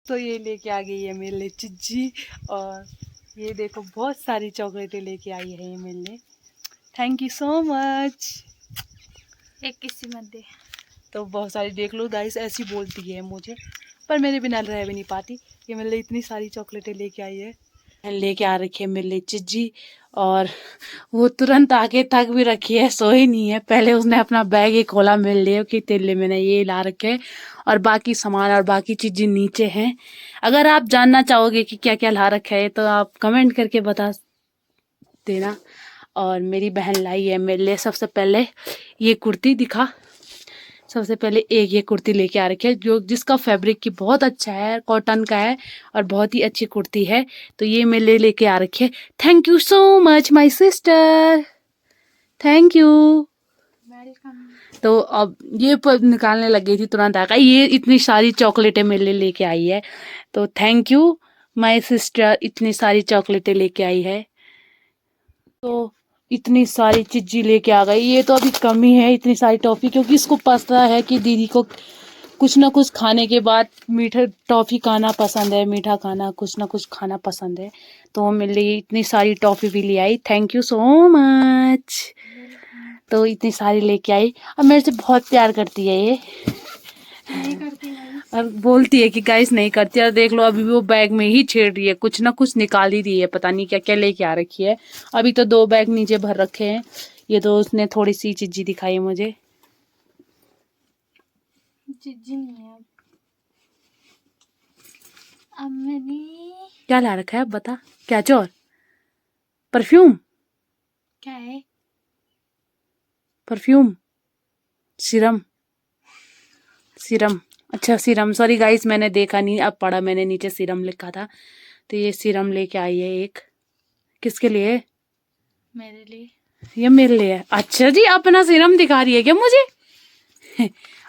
तो ये लेके आ गई है मेरे लिए चिज्जी। और ये देखो बहुत सारी चॉकलेटें लेके आई है ये मेरे लिए। Thank you so much. एक किसी मत दे। तो बहुत सारी देख लो गाइस, ऐसी बोलती है मुझे, पर मेरे बिना रह भी नहीं पाती। ये मेरे लिए इतनी सारी चॉकलेटें लेके आई है। लेके आ रखी है मेरे लिए चिज्जी। और वो तुरंत आके थक भी रखी है, सोई नहीं है। पहले उसने अपना बैग ही खोला मेरे लिए कि तेरे लिए मैंने ये ला रखे है, और बाकी सामान और बाकी चीजें नीचे हैं। अगर आप जानना चाहोगे कि क्या क्या ला रखा है तो आप कमेंट करके बता देना। और मेरी बहन लाई है मेरे लिए सबसे पहले ये कुर्ती दिखा। सबसे पहले एक ये कुर्ती लेके आ रखी है जो जिसका फैब्रिक की बहुत अच्छा है, कॉटन का है और बहुत ही अच्छी कुर्ती है। तो ये मैं लेके आ रखी है। Thank you so much my sister, thank you. Welcome. तो अब ये निकालने लग गई थी, तुरंत आ गई। ये इतनी सारी चॉकलेटें मेरे लिए लेके आई है, तो थैंक यू माय सिस्टर, इतनी सारी चॉकलेटें लेके आई है। तो इतनी सारी चीज़ें लेके आ गई। ये तो अभी कम ही है इतनी सारी टॉफ़ी, क्योंकि इसको पता है कि दीदी को कुछ ना कुछ खाने के बाद मीठा टॉफ़ी खाना पसंद है, मीठा खाना कुछ ना कुछ खाना पसंद है। तो वो मेरे लिए इतनी सारी टॉफ़ी भी ले आई। Thank you so much. तो इतनी सारी लेके आई। अब मेरे से बहुत प्यार करती है ये। नहीं करती भाई। और बोलती है कि गाइस नहीं करती। और देख लो अभी भी वो बैग में ही छेड़ रही है, कुछ ना कुछ निकाल ही रही है, पता नहीं क्या क्या लेके आ रखी है। अभी तो 2 बैग नीचे भर रखे हैं। ये तो उसने थोड़ी सी चीज़ी दिखाई मुझे। जिज्जी नहीं है अब मैंने। क्या ला रखा है अब बता। क्या चोर? परफ्यूम? क्या है? परफ्यूम? सीरम? सीरम, अच्छा सीरम। सॉरी गाइस मैंने देखा नहीं, अब पढ़ा मैंने नीचे सीरम लिखा था। तो ये सीरम लेके आई है एक। किसके लिए? मेरे लिए। ये मेरे लिए है। अच्छा जी, अपना सीरम दिखा रही है क्या मुझे?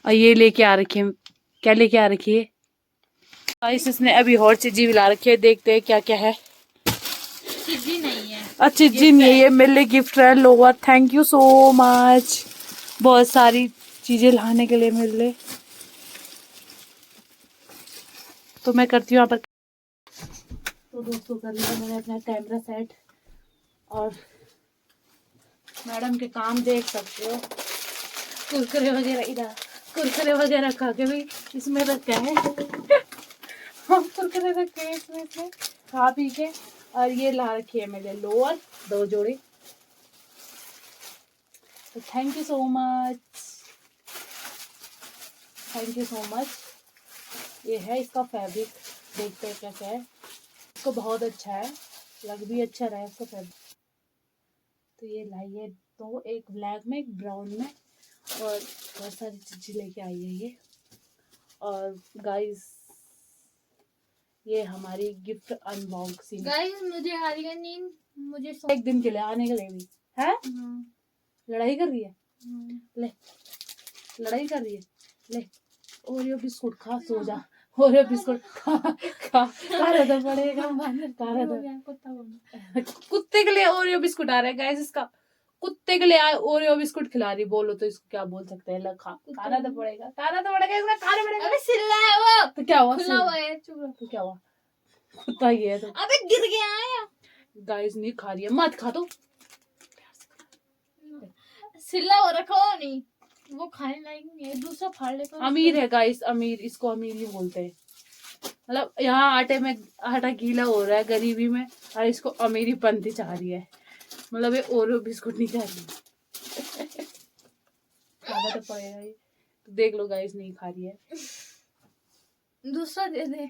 और ये लेके आ रखी है। क्या लेके आ रखी है गाइस? इसने अभी और चीजें भी ला रखी है, देखते हैं क्या क्या है। चिज्जी नहीं है। अच्छी जी नहीं है, ये मेरे लिए गिफ्ट है lower. Thank you so much. बहुत सारी चीजें लाने के लिए मेरे लिए। तो मैं करती हूँ यहाँ पर। तो दोस्तों कर लिया मैंने अपना कैमरा सेट, और मैडम के काम देख सकते हो। कुरकुरे वगैरह इधर, कुरकुरे वगैरह खा के भी इसमें रखा है। हम कुरकुरे रखे हैं इसमें से खा पी के। और ये ला रखी है मेरे लोअर 2 जोड़ी। तो thank you so much, thank you so much. ये है इसका फैब्रिक, देखते हैं क्या क्या है। इसको बहुत अच्छा है, लग भी अच्छा रहा है इसका फैब्रिक। तो ये लाई है 2, एक ब्लैक में एक ब्राउन में, और बहुत सारी चीजें लेके आई है ये। और गाइस ये हमारी गिफ्ट अनबॉक्सिंग। गाइस मुझे आ रही है नींद। मुझे एक दिन के लिए आने के लिए भी है। लड़ाई कर रही है, ले लड़ाई कर रही है। ले ओरियो बिस्कुट खा, सो जा। ओरियो बिस्कुट खा खा रहा था पड़ेगा खा रहा था। कुत्ते के लिए ओरियो बिस्कुट आ रहा है गाइस इसका। कुत्ते के लिए ओरियो बिस्कुट खिला रही, बोलो तो इसको क्या बोल सकते हैं। खाना तो पड़ेगा, खाना तो पड़ेगा इसका, खाना पड़ेगा। अबे सिल्ला है वो। तो क्या हुआ? खुला हुआ है, चुप रहो। तो क्या हुआ? कुत्ता ही है तो। अबे गिर गया है। गाइस नहीं खा रही है, मत खा। तो सिल्ला हो रखा हो नहीं, वो खाने लायक नहीं है। दूसरा फाड़ लेता हूँ। अमीर है गाइस, अमीर, इसको अमीर ही बोलते हैं। मतलब यहाँ आटे में आटा गीला हो रहा है गरीबी में, और इसको अमीरी बनती चाह रही है। मतलब ये ओरियो बिस्कुट नहीं खा रही। खाना तो पड़ेगा ही। तो देख लो गाइस नहीं खा रही है। दूसरा दे दे।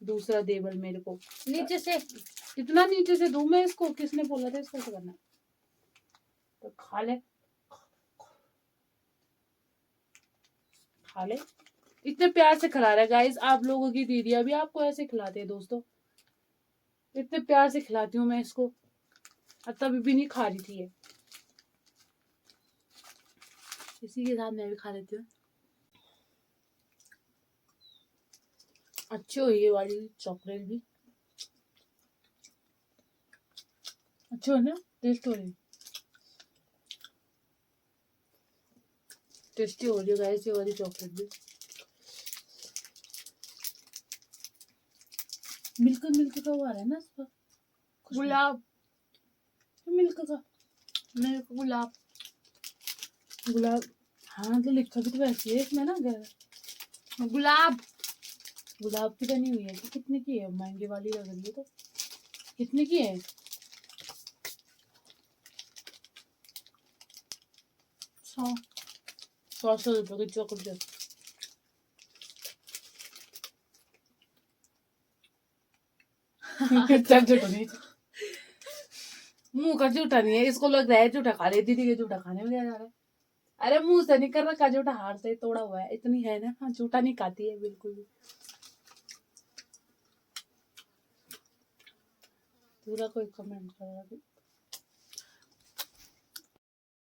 दूसरा देवल मेरे को नीचे से। कितना नीचे से दूं मैं इसको? किसने बोला था इसको ऐसे करना? तो खा ले, खा ले। इतने प्यार से खिला रहा है गाइस। आप लोगों की दीदियां भी आपको ऐसे खिलाते हैं दोस्तों। इतने प्यार से खिलाती हूँ मैं इसको, और तभी भी नहीं खा रही थी ये। इसी के साथ मैं भी खा लेती हूँ। अच्छी हो ये वाली चॉकलेट भी, अच्छी हो ना, टेस्ट हो रही, टेस्टी हो रही है गाइस ये वाली चॉकलेट भी। मिल्क मिल्क का वो आ रहा है ना इस पर गुलाब, मिल्क का मिल्क गुलाब। गुलाब। हाँ तो लिखा भी तो वैसे है इसमें ना गुलाब गुलाब की बनी हुई है कि कितने की है? महंगे वाली लग रही है तो। कितने की है? 100 रुपए की चॉकलेट। चल झूठा नहीं, मुंह का झूठा नहीं है, इसको लग रहा है झूठा खा रही दीदी के झूठा खाने में जा रहा है। अरे मुंह से नहीं कर रखा झूठा, हाथ से तोड़ा हुआ है, इतनी है ना। हाँ झूठा नहीं खाती है बिल्कुल भी। पूरा कोई कमेंट कर रहा है,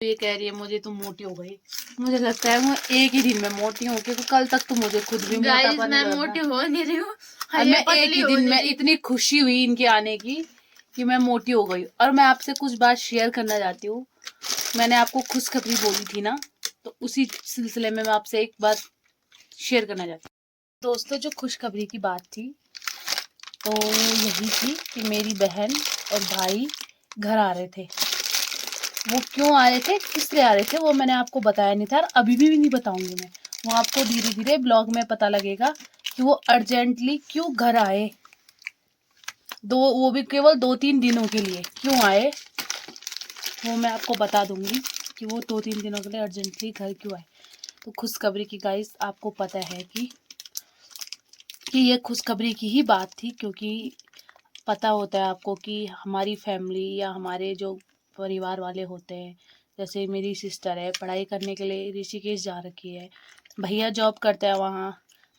ये कह रही है मुझे तुम मोटी हो गई। मुझे लगता है मैं एक ही दिन में मोटी हूँ, क्योंकि कल तक तो मुझे खुद भी गाइस, मोटापा मैं नहीं लग मोटी रहा। हो नहीं रही हूँ, और मैं एक ही दिन में इतनी खुशी हुई इनके आने की कि मैं मोटी हो गई। और मैं आपसे कुछ बात शेयर करना चाहती हूँ। मैंने आपको खुशखबरी बोली थी ना, तो उसी सिलसिले में मैं आपसे एक बात शेयर करना चाहती हूँ। दोस्तों, जो खुशखबरी की बात थी तो यही थी कि मेरी बहन और भाई घर आ रहे थे। वो क्यों आ रहे थे, किस लिए आ रहे थे, वो मैंने आपको बताया नहीं था और अभी भी नहीं बताऊंगी मैं। वो आपको धीरे धीरे ब्लॉग में पता लगेगा कि वो अर्जेंटली क्यों घर आए। वो भी केवल 2-3 दिनों के लिए क्यों आए, वो मैं आपको बता दूंगी कि वो 2-3 दिनों के लिए अर्जेंटली घर क्यों आए। तो खुशखबरी की गाइस आपको पता है कि ये खुशखबरी की ही बात थी, क्योंकि पता होता है आपको कि हमारी फैमिली या हमारे जो परिवार वाले होते हैं, जैसे मेरी सिस्टर है पढ़ाई करने के लिए ऋषिकेश जा रखी है, भैया जॉब करते हैं वहाँ,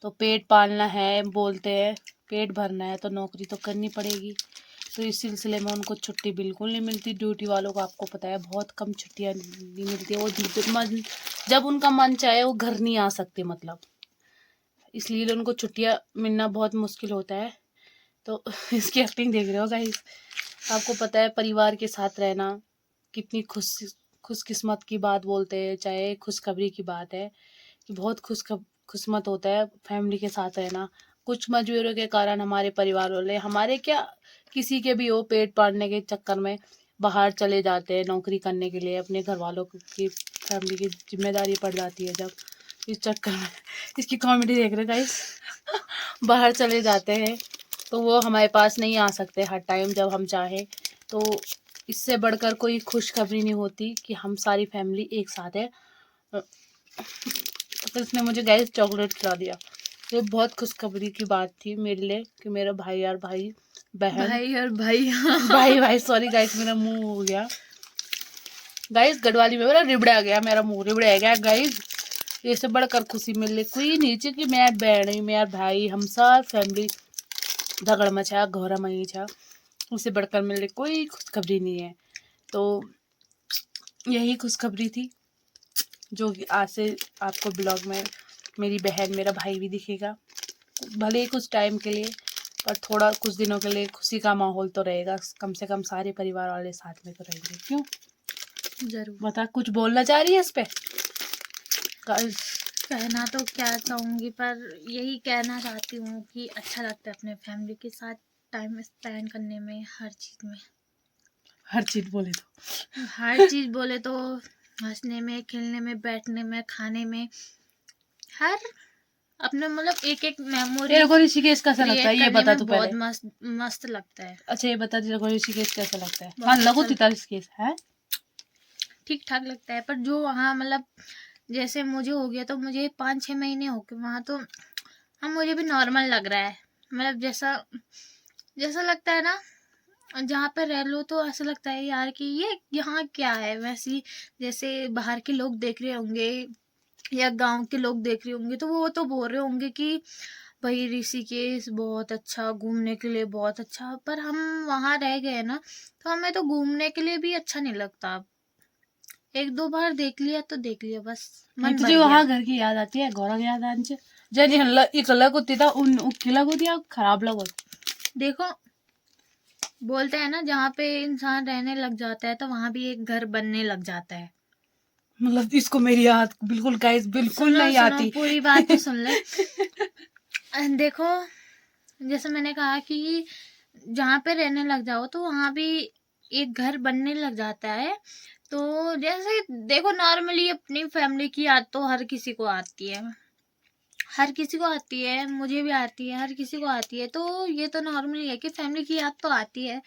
तो पेट पालना है बोलते हैं, पेट भरना है तो नौकरी तो करनी पड़ेगी। तो इस सिलसिले में उनको छुट्टी बिल्कुल नहीं मिलती। ड्यूटी वालों को आपको पता है बहुत कम छुट्टियाँ नहीं मिलती। वो जब उनका मन चाहे वो घर नहीं आ सकते, मतलब इसलिए उनको छुट्टियाँ मिलना बहुत मुश्किल होता है। तो इसकी एक्टिंग देख रहे हो गाइस। आपको पता है परिवार के साथ रहना कितनी खुशकिस्मत की बात बोलते हैं, चाहे खुशखबरी की बात है कि बहुत खुशमत होता है फैमिली के साथ रहना। कुछ मजबूरियों के कारण हमारे परिवार वाले, हमारे क्या किसी के भी हो, पेट पालने के चक्कर में बाहर चले जाते हैं नौकरी करने के लिए। अपने घर वालों की फैमिली की जिम्मेदारी पड़ जाती है जब, इस चक्कर में इसकी कॉमेडी देख रहे गाइस बाहर चले जाते हैं तो वो हमारे पास नहीं आ सकते हर टाइम जब हम चाहें। तो इससे बढ़कर कोई खुशखबरी नहीं होती कि हम सारी फैमिली एक साथ है। तो इसने मुझे गैस चॉकलेट खिला दिया। ये बहुत खुशखबरी की बात थी मेरे लिए कि मेरा भाई और बहन भाई सॉरी गाइस, मेरा मुंह हो गया गाइस, गढ़वाली में मेरा रिबड़ा गया, मेरा मुंह रिबड़ा गया गाइस। इससे बढ़कर खुशी मिल रही कोई नीचे कि मेरा बहन मेरा भाई हम सब फैमिली झगड़ मचा घोरा मई छा, उससे बढ़कर मिल रही कोई खुशखबरी नहीं है। तो यही खुशखबरी थी जो कि आज से आपको ब्लॉग में मेरी बहन मेरा भाई भी दिखेगा, भले ही कुछ टाइम के लिए, पर थोड़ा कुछ दिनों के लिए खुशी का माहौल तो रहेगा। कम से कम सारे परिवार वाले साथ में तो रहेंगे। क्यों, जरूर बता, कुछ बोलना चाह रही है इस पे? कहना तो क्या चाहूँगी, पर यही कहना चाहती हूँ कि अच्छा लगता है अपने फैमिली के साथ टाइम स्पेंड करने में, हर चीज़ बोले तो हंसने में, खेलने में, बैठने में, खाने में, हर अपने मतलब एक एक मेमोरी। तेरे को ऋषिकेश कैसा लगता है ये बता तू बहुत पहले। मस्त लगता है। अच्छा ये बता, तेरे को ऋषिकेश कैसा लगता है? बहुत हाँ लगो अच्छा तीता ऋषिकेश है ठीक ठाक लगता है, पर जो वहाँ मतलब जैसे मुझे हो गया तो मुझे 5-6 महीने हो गए वहाँ, तो हाँ मुझे भी नॉर्मल लग रहा है। मतलब जैसा लगता है ना, जहाँ पे रह लो तो ऐसा लगता है यार कि ये यहाँ क्या है। वैसे जैसे बाहर के लोग देख रहे होंगे या गांव के लोग देख रहे होंगे तो वो तो बोल रहे होंगे कि भाई ऋषिकेश बहुत अच्छा, घूमने के लिए बहुत अच्छा, पर हम वहाँ रह गए ना तो हमें तो घूमने के लिए भी अच्छा नहीं लगता। 1-2 बार देख लिया तो देख लिया, बस मन भर तुझे गया। वहाँ घर की याद आती है? घोड़ा की याद आनी जनी एक अलग होती था उन किला को दिया खराब लगो। देखो बोलते हैं ना, जहाँ पे इंसान रहने लग जाता है तो वहां भी एक घर बनने लग जाता है। मतलब इसको मेरी याद बिल्कुल गाइस बिल्कुल नहीं सुनो आती। पूरी बात तो सुन ले। देखो जैसे मैंने कहा कि जहाँ पे रहने लग जाओ तो वहाँ भी एक घर बनने लग जाता है। तो जैसे देखो नॉर्मली अपनी फैमिली की याद तो हर किसी को आती है, हर किसी को आती है, मुझे भी आती है, हर किसी को आती है। तो ये तो नॉर्मली है कि फैमिली की याद तो आती है।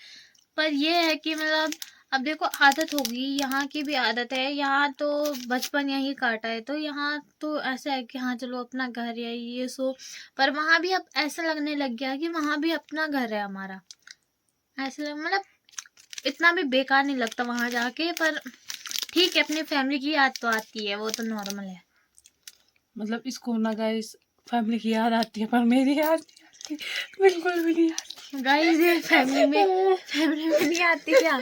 पर ये है कि मतलब अब देखो आदत होगी, यहाँ की भी आदत है, यहाँ तो बचपन यहीं काटा है, तो यहाँ तो ऐसा है कि हाँ चलो अपना घर है ये सो। पर वहाँ भी अब ऐसा लगने लग गया कि वहाँ भी अपना घर है हमारा, ऐसे मतलब इतना भी बेकार नहीं लगता वहाँ जाके। पर ठीक है, अपनी फैमिली की याद तो आती है, वो तो नॉर्मल है। मतलब इसको ना गाइस फैमिली की याद आती है, पर मेरी याद नहीं आती, बिल्कुल भी नहीं आती। गाइस ये फैमिली में नहीं आती क्या?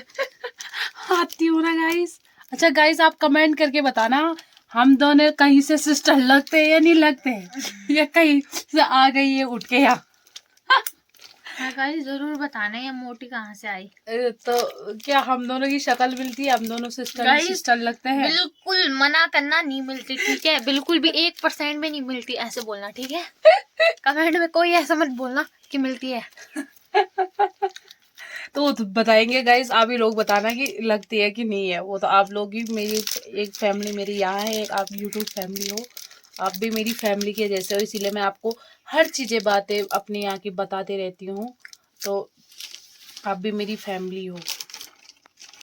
आती हूँ ना गाइस। अच्छा गाइस, आप कमेंट करके बताना हम दोनों कहीं से सिस्टर लगते हैं या नहीं लगते हैं, या कहीं से आ गई है उठ के यहाँ। हाँ गाइस जरूर बताना ये मोटी कहाँ से आई। तो क्या हम दोनों की शक्ल मिलती है, हम दोनों सिस्टर गाइस लगते हैं? बिल्कुल मना करना, नहीं मिलती, ठीक है? बिल्कुल भी 1% भी नहीं मिलती, ऐसे बोलना, ठीक है? कमेंट में कोई ऐसा मत बोलना कि मिलती है। तो बताएंगे गाइस, आप ही लोग बताना कि लगती है कि नहीं है। वो तो आप लोग ही, मेरी एक फैमिली मेरी यहाँ है, एक आप यूट्यूब फैमिली हो, आप भी मेरी फैमिली के जैसे हो, इसीलिए मैं आपको हर चीज़ें बातें अपने यहाँ की बताते रहती हूँ। तो आप भी मेरी फैमिली हो।